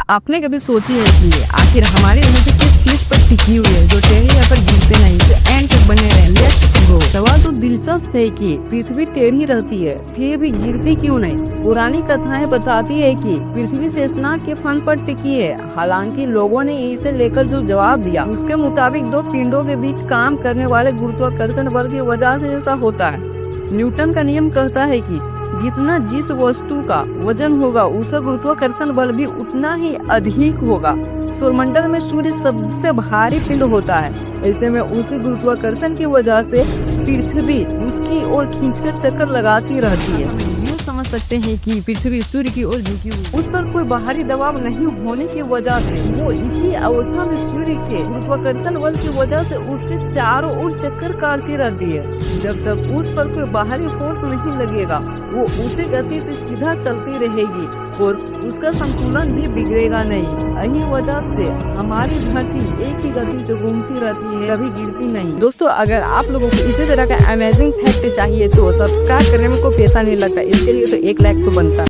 आपने कभी सोची है कि आखिर हमारी एनर्जी किस चीज पर टिकी हुई है जो टेढ़ी या पर गिरते नहीं, जो एंड तक बने रहे। Let's go. सवाल तो दिलचस्प है कि पृथ्वी टेढ़ी रहती है फिर भी गिरती क्यों नहीं। पुरानी कथाएं बताती है कि पृथ्वी शेषनाग के फन पर टिकी है। हालांकि लोगों ने इसे लेकर जो जवाब दिया उसके मुताबिक दो पिंडों के बीच काम करने वाले गुरुत्वाकर्षण बल की वजह से ऐसा होता है। न्यूटन का नियम कहता है कि जितना जिस वस्तु का वजन होगा उसका गुरुत्वाकर्षण बल भी उतना ही अधिक होगा। सौरमंडल में सूर्य सबसे भारी पिंड होता है। ऐसे में उसके गुरुत्वाकर्षण की वजह से पृथ्वी उसकी ओर खींचकर चक्कर लगाती रहती है। यूँ समझ सकते हैं कि पृथ्वी सूर्य की ओर झुकी हुई, उस पर कोई बाहरी दबाव नहीं होने की वजह से वो इसी अवस्था में सूर्य के गुरुत्वाकर्षण बल की वजह से उसके चारों ओर चक्कर काटती रहती है। जब तक उस पर कोई बाहरी फोर्स नहीं लगेगा वो उसी गति से सीधा चलती रहेगी और उसका संतुलन भी बिगड़ेगा नहीं। यही वजह से हमारी धरती एक ही गति से घूमती रहती है, कभी गिरती नहीं। दोस्तों, अगर आप लोगों को इसी तरह का अमेजिंग फैक्ट चाहिए तो सब्सक्राइब करने में कोई पैसा नहीं लगता, इसके लिए तो एक लाइक तो बनता है।